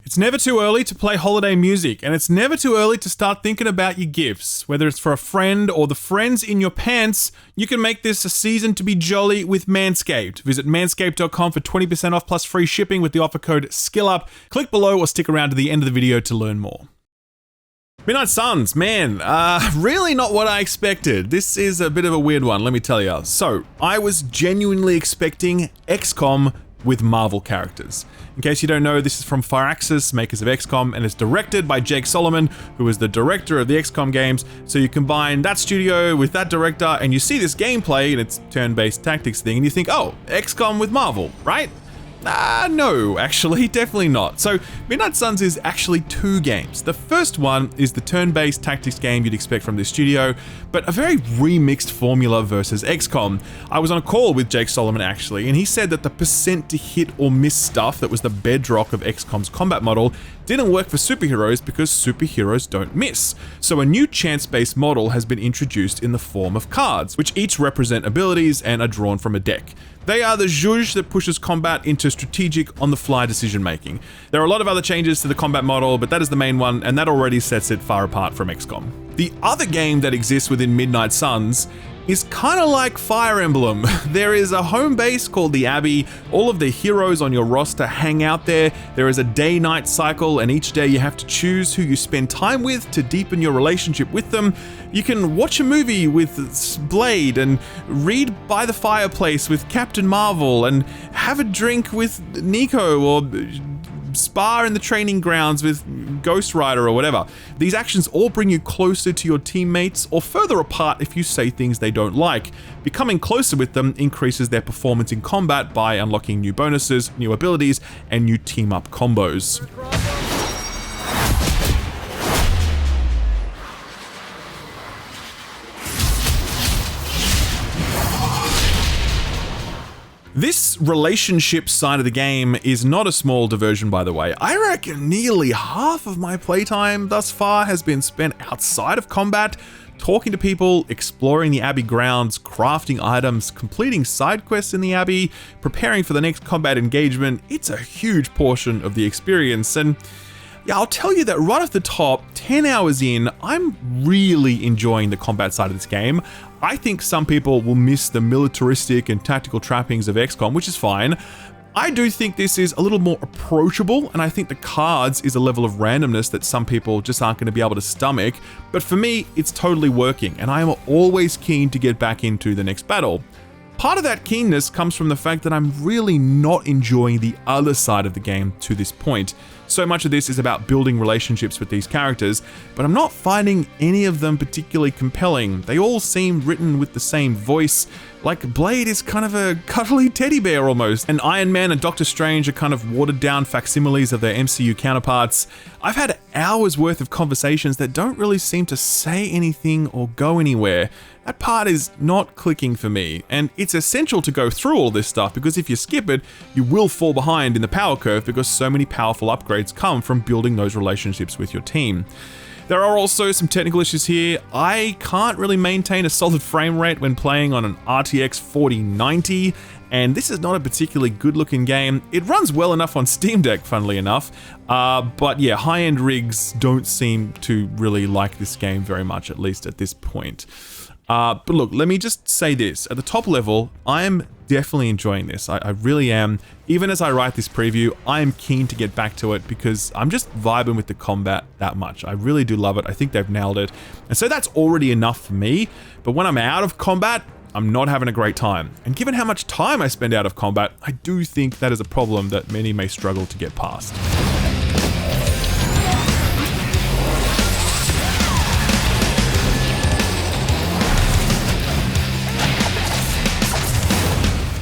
It's never too early to play holiday music, and it's never too early to start thinking about your gifts. Whether it's for a friend or the friends in your pants, you can make this a season to be jolly with Manscaped. Visit manscaped.com for 20% off plus free shipping with the offer code SKILLUP. Click below or stick around to the end of the video to learn more. Midnight Suns, man, really not what I expected. This is a bit of a weird one, let me tell you. So, I was genuinely expecting XCOM with Marvel characters. In case you don't know, this is from Firaxis, makers of XCOM, and it's directed by Jake Solomon, who is the director of the XCOM games. So you combine that studio with that director, and you see this gameplay, and it's turn-based tactics thing, and you think, oh, XCOM with Marvel, right? No, actually, definitely not. So, Midnight Suns is actually two games. The first one is the turn-based tactics game you'd expect from this studio, but a very remixed formula versus XCOM. I was on a call with Jake Solomon actually, and he said that the percent to hit or miss stuff that was the bedrock of XCOM's combat model didn't work for superheroes because superheroes don't miss. So a new chance-based model has been introduced in the form of cards, which each represent abilities and are drawn from a deck. They are the zhuzh that pushes combat into strategic, on-the-fly decision-making. There are a lot of other changes to the combat model, but that is the main one, and that already sets it far apart from XCOM. The other game that exists within Midnight Suns is kind of like Fire Emblem. There is a home base called the Abbey. All of the heroes on your roster hang out there. There is a day-night cycle, and each day you have to choose who you spend time with to deepen your relationship with them. You can watch a movie with Blade and read by the fireplace with Captain Marvel and have a drink with Nico or spar in the training grounds with Ghost Rider or whatever. These actions all bring you closer to your teammates or further apart if you say things they don't like. Becoming closer with them increases their performance in combat by unlocking new bonuses, new abilities, and new team-up combos. This relationship side of the game is not a small diversion, by the way. I reckon nearly half of my playtime thus far has been spent outside of combat, talking to people, exploring the Abbey grounds, crafting items, completing side quests in the Abbey, preparing for the next combat engagement. It's a huge portion of the experience, and yeah, I'll tell you that right off the top, 10 hours in, I'm really enjoying the combat side of this game. I think some people will miss the militaristic and tactical trappings of XCOM, which is fine. I do think this is a little more approachable, and I think the cards is a level of randomness that some people just aren't going to be able to stomach, but for me, it's totally working, and I am always keen to get back into the next battle. Part of that keenness comes from the fact that I'm really not enjoying the other side of the game to this point. So much of this is about building relationships with these characters, but I'm not finding any of them particularly compelling. They all seem written with the same voice, like Blade is kind of a cuddly teddy bear almost, and Iron Man and Doctor Strange are kind of watered down facsimiles of their MCU counterparts. I've had hours worth of conversations that don't really seem to say anything or go anywhere. That part is not clicking for me, and it's essential to go through all this stuff because if you skip it, you will fall behind in the power curve because so many powerful upgrades come from building those relationships with your team. There are also some technical issues here. I can't really maintain a solid frame rate when playing on an RTX 4090, and this is not a particularly good looking game. It runs well enough on Steam Deck, funnily enough, but yeah, high-end rigs don't seem to really like this game very much, at least at this point. But look, let me just say this. At the top level, I am definitely enjoying this. I really am. Even as I write this preview, I am keen to get back to it because I'm just vibing with the combat that much. I really do love it. I think they've nailed it. And so that's already enough for me. But when I'm out of combat, I'm not having a great time. And given how much time I spend out of combat, I do think that is a problem that many may struggle to get past.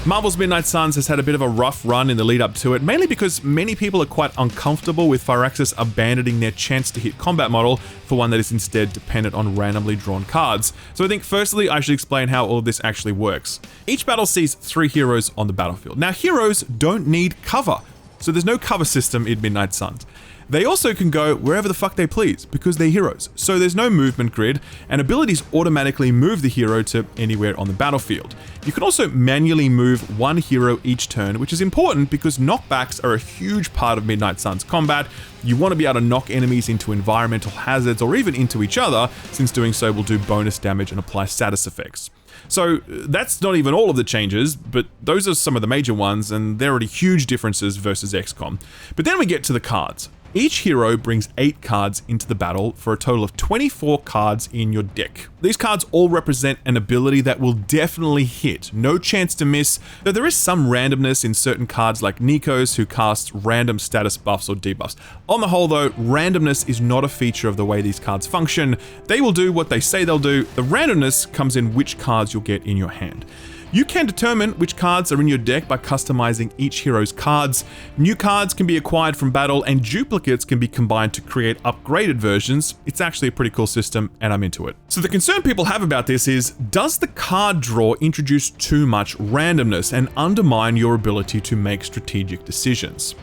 Marvel's Midnight Suns has had a bit of a rough run in the lead up to it, mainly because many people are quite uncomfortable with Firaxis abandoning their chance to hit combat model for one that is instead dependent on randomly drawn cards. So I think firstly I should explain how all of this actually works. Each battle sees 3 heroes on the battlefield. Now heroes don't need cover, so there's no cover system in Midnight Suns. They also can go wherever the fuck they please because they're heroes, so there's no movement grid, and abilities automatically move the hero to anywhere on the battlefield. You can also manually move one hero each turn, which is important because knockbacks are a huge part of Midnight Suns combat. You want to be able to knock enemies into environmental hazards or even into each other, since doing so will do bonus damage and apply status effects. So that's not even all of the changes, but those are some of the major ones, and they're already huge differences versus XCOM. But then we get to the cards. Each hero brings 8 cards into the battle for a total of 24 cards in your deck. These cards all represent an ability that will definitely hit, no chance to miss, though there is some randomness in certain cards like Nico's, who casts random status buffs or debuffs. On the whole though, randomness is not a feature of the way these cards function. They will do what they say they'll do. The randomness comes in which cards you'll get in your hand. You can determine which cards are in your deck by customizing each hero's cards. New cards can be acquired from battle, and duplicates can be combined to create upgraded versions. It's actually a pretty cool system, and I'm into it. So the concern people have about this is, does the card draw introduce too much randomness and undermine your ability to make strategic decisions?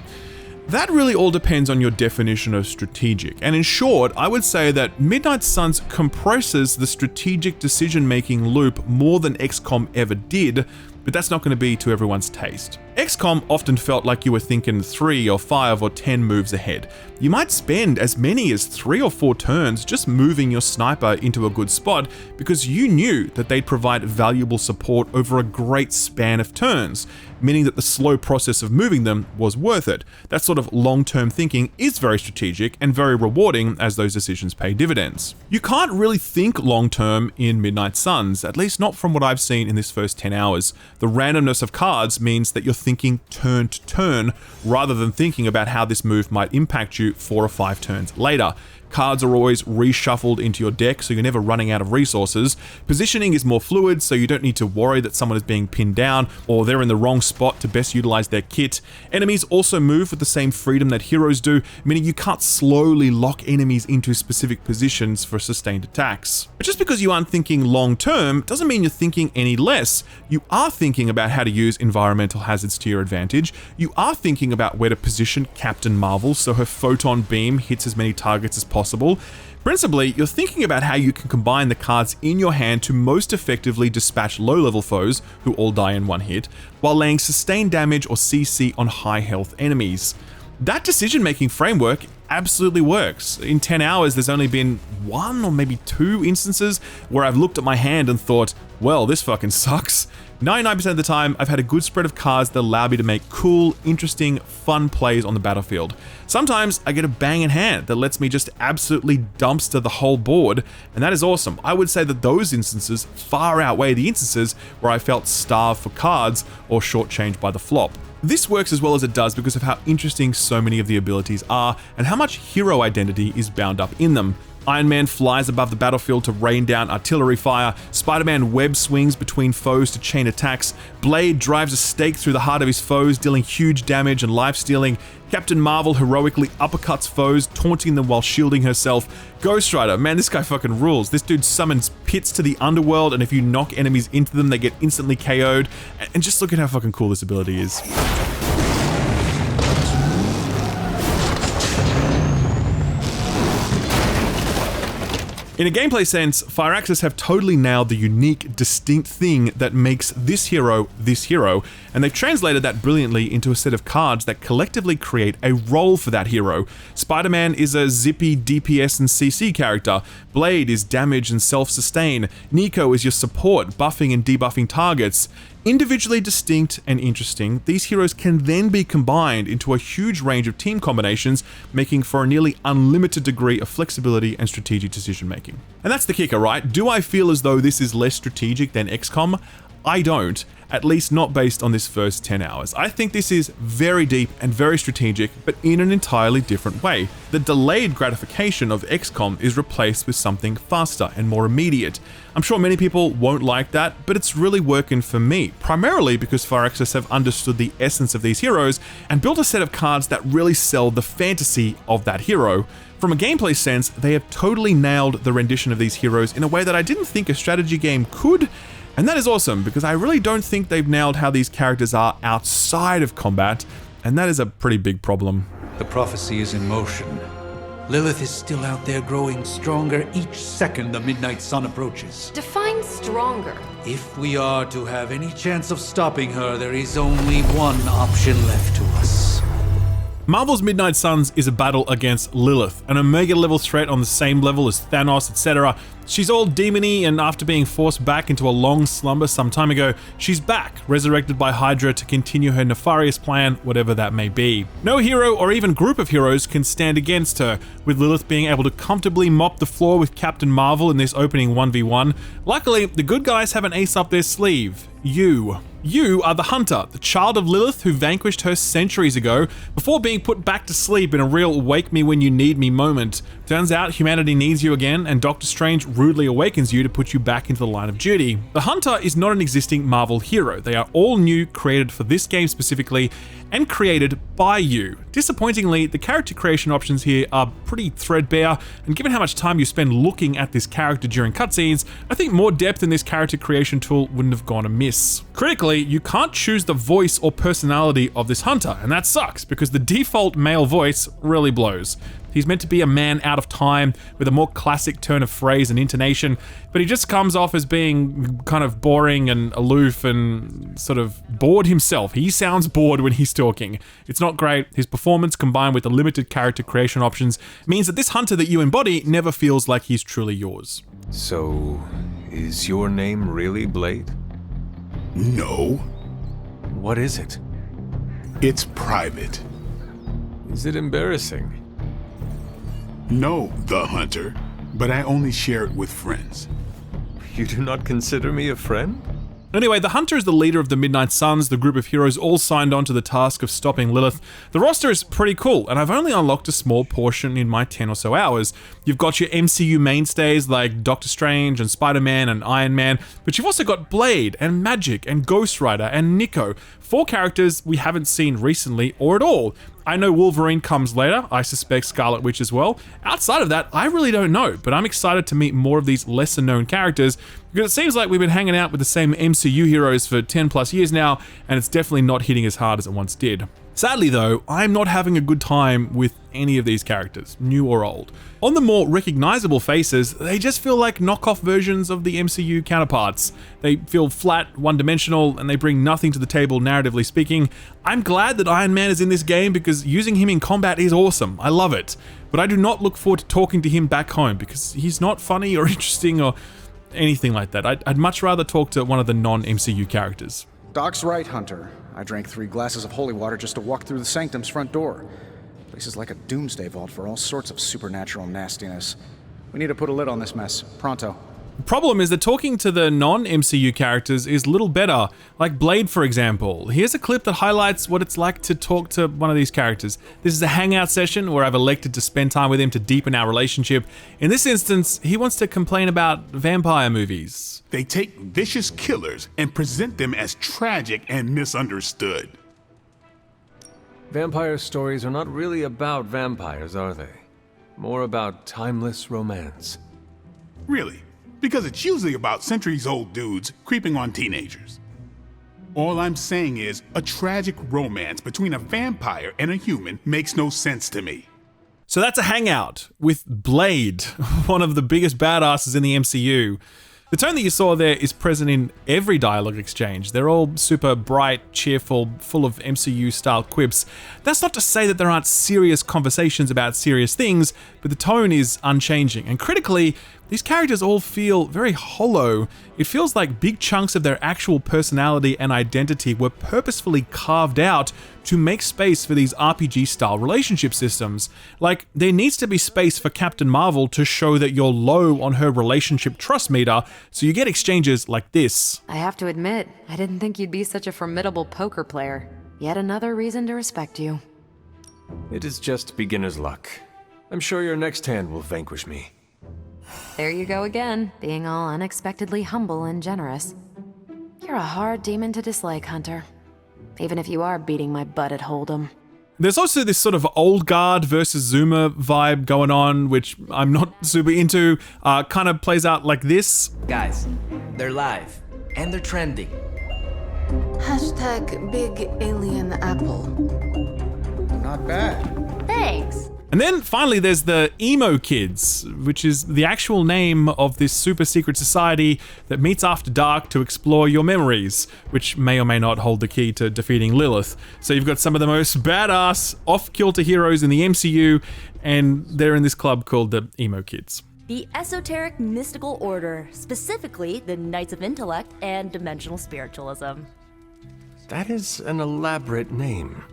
That really all depends on your definition of strategic, and in short, I would say that Midnight Suns compresses the strategic decision-making loop more than XCOM ever did, but that's not going to be to everyone's taste. XCOM often felt like you were thinking 3 or 5 or 10 moves ahead. You might spend as many as 3 or 4 turns just moving your sniper into a good spot because you knew that they'd provide valuable support over a great span of turns, meaning that the slow process of moving them was worth it. That sort of long-term thinking is very strategic and very rewarding as those decisions pay dividends. You can't really think long-term in Midnight Suns, at least not from what I've seen in this first 10 hours. The randomness of cards means that you're thinking turn to turn rather than thinking about how this move might impact you 4 or 5 turns later. Cards are always reshuffled into your deck, so you're never running out of resources. Positioning is more fluid, so you don't need to worry that someone is being pinned down or they're in the wrong spot to best utilize their kit. Enemies also move with the same freedom that heroes do, meaning you can't slowly lock enemies into specific positions for sustained attacks. But just because you aren't thinking long term doesn't mean you're thinking any less. You are thinking about how to use environmental hazards to your advantage. You are thinking about where to position Captain Marvel so her photon beam hits as many targets as possible. Principally, you're thinking about how you can combine the cards in your hand to most effectively dispatch low-level foes, who all die in one hit, while laying sustained damage or CC on high-health enemies. That decision-making framework absolutely works. In 10 hours, there's only been 1 or maybe 2 instances where I've looked at my hand and thought, well, this fucking sucks. 99% of the time, I've had a good spread of cards that allow me to make cool, interesting, fun plays on the battlefield. Sometimes I get a bang in hand that lets me just absolutely dumpster the whole board, and that is awesome. I would say that those instances far outweigh the instances where I felt starved for cards or shortchanged by the flop. This works as well as it does because of how interesting so many of the abilities are and how much hero identity is bound up in them. Iron Man flies above the battlefield to rain down artillery fire, Spider-Man web swings between foes to chain attacks, Blade drives a stake through the heart of his foes, dealing huge damage and life-stealing, Captain Marvel heroically uppercuts foes, taunting them while shielding herself, Ghost Rider, man, this guy fucking rules. This dude summons pits to the underworld, and if you knock enemies into them, they get instantly KO'd, and just look at how fucking cool this ability is. In a gameplay sense, Firaxis have totally nailed the unique, distinct thing that makes this hero, and they've translated that brilliantly into a set of cards that collectively create a role for that hero. Spider-Man is a zippy DPS and CC character, Blade is damage and self-sustain, Nico is your support, buffing and debuffing targets. Individually distinct and interesting, these heroes can then be combined into a huge range of team combinations, making for a nearly unlimited degree of flexibility and strategic decision making. And that's the kicker, right? Do I feel as though this is less strategic than XCOM? I don't, at least not based on this first 10 hours. I think this is very deep and very strategic, but in an entirely different way. The delayed gratification of XCOM is replaced with something faster and more immediate. I'm sure many people won't like that, but it's really working for me, primarily because Firaxis have understood the essence of these heroes and built a set of cards that really sell the fantasy of that hero. From a gameplay sense, they have totally nailed the rendition of these heroes in a way that I didn't think a strategy game could. And that is awesome, because I really don't think they've nailed how these characters are outside of combat, and that is a pretty big problem. The prophecy is in motion. Lilith is still out there growing stronger each second the midnight sun approaches. Define stronger. If we are to have any chance of stopping her, there is only one option left to us. Marvel's Midnight Suns is a battle against Lilith, an Omega level threat on the same level as Thanos, etc. She's all demony, and after being forced back into a long slumber some time ago, she's back, resurrected by Hydra to continue her nefarious plan, whatever that may be. No hero or even group of heroes can stand against her, with Lilith being able to comfortably mop the floor with Captain Marvel in this opening 1v1. Luckily, the good guys have an ace up their sleeve. You are the Hunter, the child of Lilith who vanquished her centuries ago before being put back to sleep in a real wake me when you need me moment. Turns out humanity needs you again, and Doctor Strange rudely awakens you to put you back into the line of duty. The Hunter is not an existing Marvel hero. They are all new, created for this game specifically, and created by you. Disappointingly, the character creation options here are pretty threadbare, and given how much time you spend looking at this character during cutscenes, I think more depth in this character creation tool wouldn't have gone amiss. Critically, you can't choose the voice or personality of this Hunter, and that sucks because the default male voice really blows. He's meant to be a man out of time with a more classic turn of phrase and intonation, but he just comes off as being kind of boring and aloof and sort of bored himself. He sounds bored when he's talking. It's not great. His performance combined with the limited character creation options means that this Hunter that you embody never feels like he's truly yours. So, is your name really Blade? No, What is it? it's private. Is it embarrassing? No, the Hunter, but I only share it with friends. You do not consider me a friend? Anyway, the Hunter is the leader of the Midnight Suns, the group of heroes all signed on to the task of stopping Lilith. The roster is pretty cool, and I've only unlocked a small portion in my 10 or so hours. You've got your MCU mainstays like Doctor Strange and Spider-Man and Iron Man, but you've also got Blade and Magic and Ghost Rider and Nico, 4 characters we haven't seen recently or at all. I know Wolverine comes later, I suspect Scarlet Witch as well. Outside of that, I really don't know, but I'm excited to meet more of these lesser known characters because it seems like we've been hanging out with the same MCU heroes for 10 plus years now, and it's definitely not hitting as hard as it once did. Sadly though, I'm not having a good time with any of these characters, new or old. On the more recognizable faces, they just feel like knockoff versions of the MCU counterparts. They feel flat, one-dimensional, and they bring nothing to the table narratively speaking. I'm glad that Iron Man is in this game because using him in combat is awesome, I love it. But I do not look forward to talking to him back home because he's not funny or interesting or anything like that. I'd much rather talk to one of the non-MCU characters. Doc's right, Hunter. I drank 3 glasses of holy water just to walk through the Sanctum's front door. Place is like a doomsday vault for all sorts of supernatural nastiness. We need to put a lid on this mess, pronto. The problem is that talking to the non-MCU characters is little better, like Blade for example. Here's a clip that highlights what it's like to talk to one of these characters. This is a hangout session where I've elected to spend time with him to deepen our relationship. In this instance, he wants to complain about vampire movies. They take vicious killers and present them as tragic and misunderstood. Vampire stories are not really about vampires, are they? More about timeless romance. Really, because it's usually about centuries-old dudes creeping on teenagers. All I'm saying is, a tragic romance between a vampire and a human makes no sense to me. So that's a hangout with Blade, one of the biggest badasses in the MCU. The tone that you saw there is present in every dialogue exchange. They're all super bright, cheerful, full of MCU-style quips. That's not to say that there aren't serious conversations about serious things, but the tone is unchanging. And critically, these characters all feel very hollow. It feels like big chunks of their actual personality and identity were purposefully carved out to make space for these RPG-style relationship systems. Like, there needs to be space for Captain Marvel to show that you're low on her relationship trust meter, so you get exchanges like this. I have to admit, I didn't think you'd be such a formidable poker player. Yet another reason to respect you. It is just beginner's luck. I'm sure your next hand will vanquish me. There you go again, being all unexpectedly humble and generous. You're a hard demon to dislike, Hunter. Even if you are beating my butt at Hold'em. There's also this sort of old guard versus Zoomer vibe going on, which I'm not super into. Kind of plays out like this. Guys, they're live, and they're trending. Hashtag big alien apple. Not bad. Thanks. And then finally there's the Emo Kids, which is the actual name of this super secret society that meets after dark to explore your memories, which may or may not hold the key to defeating Lilith. So you've got some of the most badass, off-kilter heroes in the MCU, and they're in this club called the Emo Kids. The esoteric mystical order, specifically the Knights of Intellect and Dimensional Spiritualism. That is an elaborate name.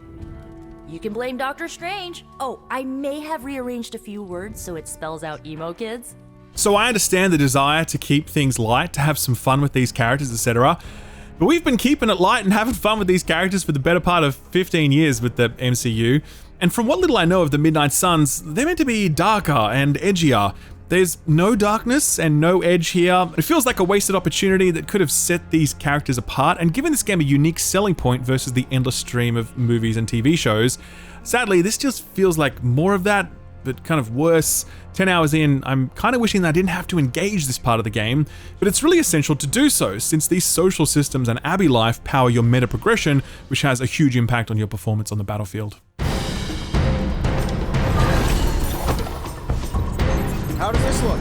You can blame Doctor Strange. Oh, I may have rearranged a few words so it spells out Emo Kids. So I understand the desire to keep things light, to have some fun with these characters, etc. But we've been keeping it light and having fun with these characters for the better part of 15 years with the MCU. And from what little I know of the Midnight Suns, they're meant to be darker and edgier. There's no darkness and no edge here. It feels like a wasted opportunity that could have set these characters apart and given this game a unique selling point versus the endless stream of movies and TV shows. Sadly, this just feels like more of that, but kind of worse. 10 hours in, I'm kind of wishing that I didn't have to engage this part of the game, but it's really essential to do so since these social systems and Abbey life power your meta progression, which has a huge impact on your performance on the battlefield. How does this look?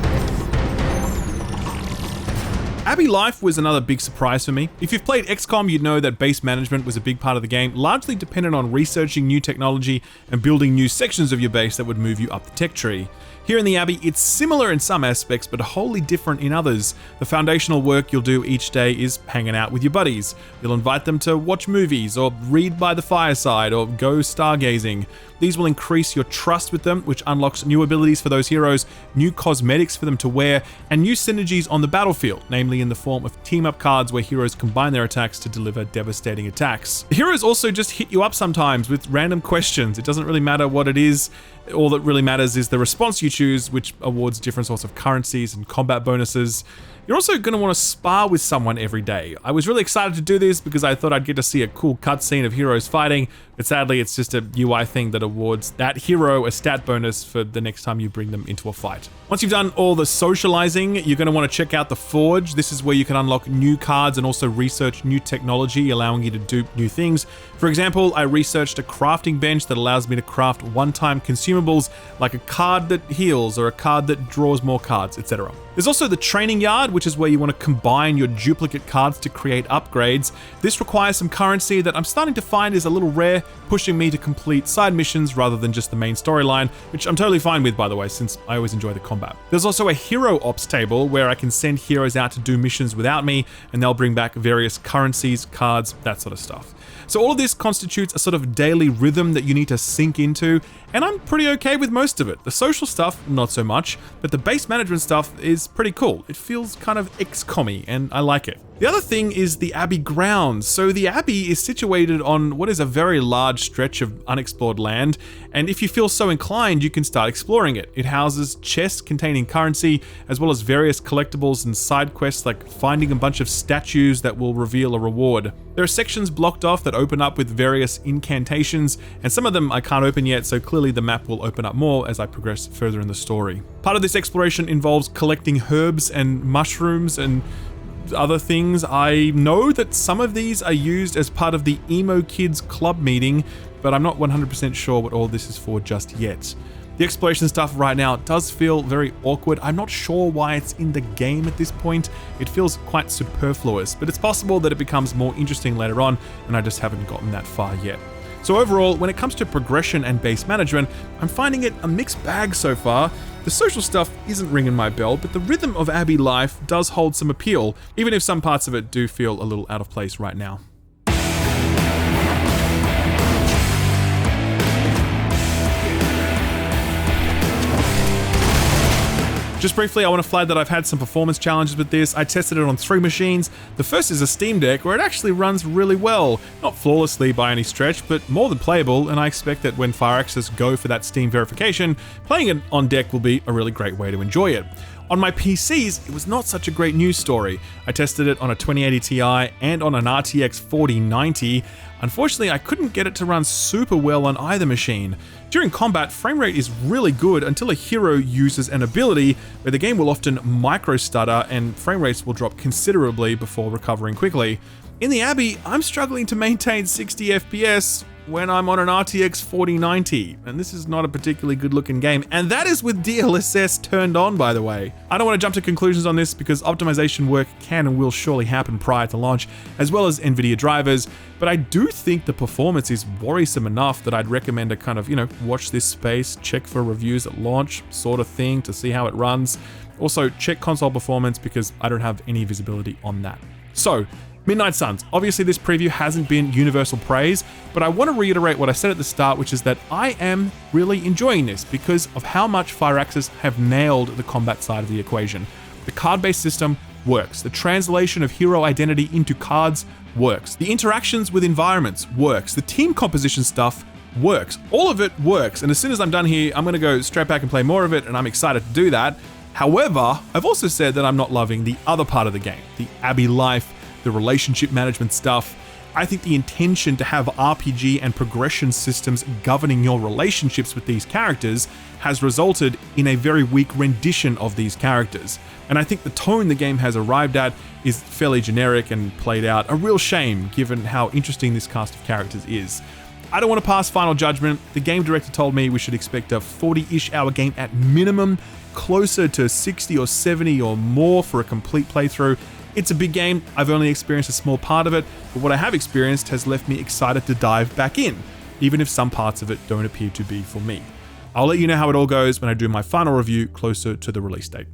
Abbey life was another big surprise for me. If you've played XCOM, you'd know that base management was a big part of the game, largely dependent on researching new technology and building new sections of your base that would move you up the tech tree. Here in the Abbey, it's similar in some aspects, but wholly different in others. The foundational work you'll do each day is hanging out with your buddies. You'll invite them to watch movies, or read by the fireside, or go stargazing. These will increase your trust with them, which unlocks new abilities for those heroes, new cosmetics for them to wear, and new synergies on the battlefield, namely in the form of team-up cards where heroes combine their attacks to deliver devastating attacks. The heroes also just hit you up sometimes with random questions. It doesn't really matter what it is. All that really matters is the response you choose, which awards different sorts of currencies and combat bonuses. You're also going to want to spar with someone every day. I was really excited to do this because I thought I'd get to see a cool cutscene of heroes fighting, but sadly it's just a UI thing that awards that hero a stat bonus for the next time you bring them into a fight. Once you've done all the socializing, you're going to want to check out the Forge. This is where you can unlock new cards and also research new technology, allowing you to do new things. For example, I researched a crafting bench that allows me to craft one-time consumables like a card that heals or a card that draws more cards, etc. There's also the training yard, which is where you want to combine your duplicate cards to create upgrades. This requires some currency that I'm starting to find is a little rare, pushing me to complete side missions rather than just the main storyline, which I'm totally fine with, by the way, since I always enjoy the combat. There's also a hero ops table where I can send heroes out to do missions without me, and they'll bring back various currencies, cards, that sort of stuff. So all of this constitutes a sort of daily rhythm that you need to sink into, and I'm pretty okay with most of it. The social stuff, not so much, but the base management stuff is pretty cool. It feels kind of XCOM-y, and I like it. The other thing is the Abbey grounds. So the Abbey is situated on what is a very large stretch of unexplored land, and if you feel so inclined, you can start exploring it. It houses chests containing currency, as well as various collectibles and side quests like finding a bunch of statues that will reveal a reward. There are sections blocked off that open up with various incantations, and some of them I can't open yet, so clearly the map will open up more as I progress further in the story. Part of this exploration involves collecting herbs and mushrooms and other things. I know that some of these are used as part of the Emo Kids club meeting, but I'm not 100% sure what all this is for just yet. The exploration stuff right now does feel very awkward. I'm not sure why it's in the game at this point. It feels quite superfluous, but it's possible that it becomes more interesting later on, and I just haven't gotten that far yet. So overall, when it comes to progression and base management, I'm finding it a mixed bag so far. The social stuff isn't ringing my bell, but the rhythm of Abbey life does hold some appeal, even if some parts of it do feel a little out of place right now. Just briefly, I want to flag that I've had some performance challenges with this. I tested it on 3 machines. The first is a Steam Deck, where it actually runs really well. Not flawlessly by any stretch, but more than playable, and I expect that when Firaxis go for that Steam verification, playing it on deck will be a really great way to enjoy it. On my PCs, it was not such a great news story. I tested it on a 2080 Ti and on an RTX 4090. Unfortunately, I couldn't get it to run super well on either machine. During combat, frame rate is really good until a hero uses an ability where the game will often micro-stutter and frame rates will drop considerably before recovering quickly. In the Abbey, I'm struggling to maintain 60 FPS when I'm on an RTX 4090, and this is not a particularly good looking game, and that is with DLSS turned on, by the way. I don't want to jump to conclusions on this because optimization work can and will surely happen prior to launch, as well as NVIDIA drivers, but I do think the performance is worrisome enough that I'd recommend a kind of, watch this space, check for reviews at launch sort of thing to see how it runs. Also, check console performance because I don't have any visibility on that. So, Midnight Suns. Obviously, this preview hasn't been universal praise, but I want to reiterate what I said at the start, which is that I am really enjoying this because of how much Firaxis have nailed the combat side of the equation. The card-based system works. The translation of hero identity into cards works. The interactions with environments works. The team composition stuff works. All of it works, and as soon as I'm done here, I'm going to go straight back and play more of it, and I'm excited to do that. However, I've also said that I'm not loving the other part of the game, the Abbey life, the relationship management stuff. I think the intention to have RPG and progression systems governing your relationships with these characters has resulted in a very weak rendition of these characters. And I think the tone the game has arrived at is fairly generic and played out. A real shame given how interesting this cast of characters is. I don't want to pass final judgment. The game director told me we should expect a 40-ish hour game at minimum, closer to 60 or 70 or more for a complete playthrough. It's a big game. I've only experienced a small part of it, but what I have experienced has left me excited to dive back in, even if some parts of it don't appear to be for me. I'll let you know how it all goes when I do my final review closer to the release date.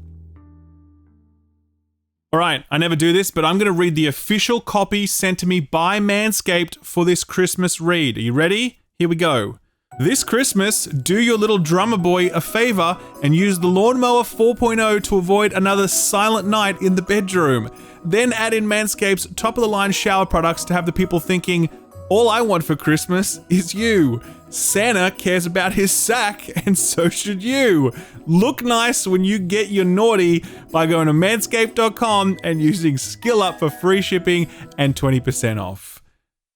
Alright, I never do this, but I'm going to read the official copy sent to me by Manscaped for this Christmas read. Are you ready? Here we go. This Christmas, do your little drummer boy a favor and use the Lawnmower 4.0 to avoid another silent night in the bedroom. Then add in Manscaped's top-of-the-line shower products to have the people thinking, all I want for Christmas is you. Santa cares about his sack, and so should you. Look nice when you get your naughty by going to manscaped.com and using SkillUp for free shipping and 20% off.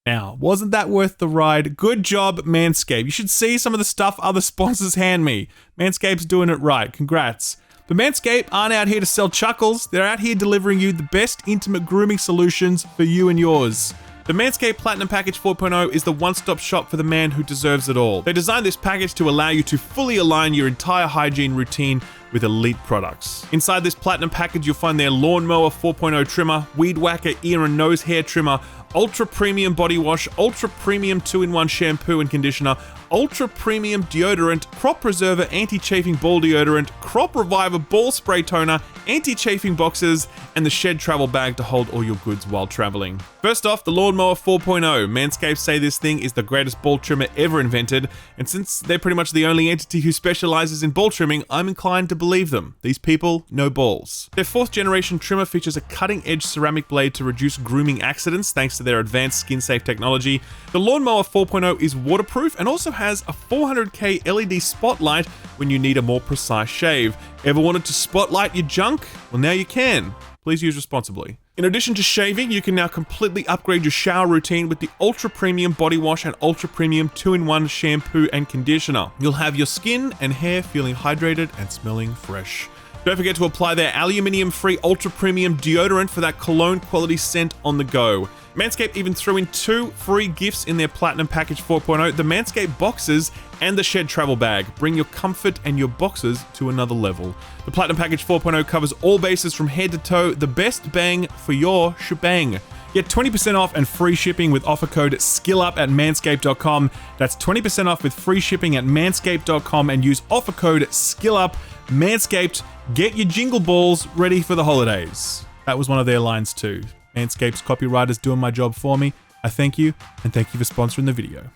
Now, wasn't that worth the ride? Good job, Manscaped. You should see some of the stuff other sponsors hand me. Manscaped's doing it right. Congrats. But Manscaped aren't out here to sell chuckles. They're out here delivering you the best intimate grooming solutions for you and yours. The Manscaped Platinum Package 4.0 is the one-stop shop for the man who deserves it all. They designed this package to allow you to fully align your entire hygiene routine with elite products. Inside this Platinum package, you'll find their Lawnmower 4.0 trimmer, Weed Whacker ear and nose hair trimmer, Ultra Premium Body Wash, Ultra Premium 2-in-1 Shampoo and Conditioner, Ultra Premium Deodorant, Crop Preserver Anti-Chafing Ball Deodorant, Crop Reviver Ball Spray Toner, Anti-Chafing Boxes, and the Shed Travel Bag to hold all your goods while traveling. First off, the Lawnmower 4.0. Manscaped say this thing is the greatest ball trimmer ever invented, and since they're pretty much the only entity who specializes in ball trimming, I'm inclined to believe them. These people know balls. Their 4th generation trimmer features a cutting-edge ceramic blade to reduce grooming accidents thanks to their advanced skin-safe technology. The Lawnmower 4.0 is waterproof and also has a 400K LED spotlight when you need a more precise shave. Ever wanted to spotlight your junk? Well, now you can. Please use responsibly. In addition to shaving, you can now completely upgrade your shower routine with the Ultra Premium Body Wash and Ultra Premium 2-in-1 Shampoo and Conditioner. You'll have your skin and hair feeling hydrated and smelling fresh. Don't forget to apply their aluminium-free Ultra Premium deodorant for that cologne quality scent on the go. Manscaped even threw in 2 free gifts in their Platinum Package 4.0, the Manscaped Boxes and the Shed Travel Bag. Bring your comfort and your boxes to another level. The Platinum Package 4.0 covers all bases from head to toe, the best bang for your shebang. Get 20% off and free shipping with offer code SKILLUP at manscaped.com. That's 20% off with free shipping at manscaped.com and use offer code SKILLUP. Manscaped, get your jingle balls ready for the holidays. That was one of their lines too. Manscaped's copywriter's doing my job for me. I thank you, and thank you for sponsoring the video.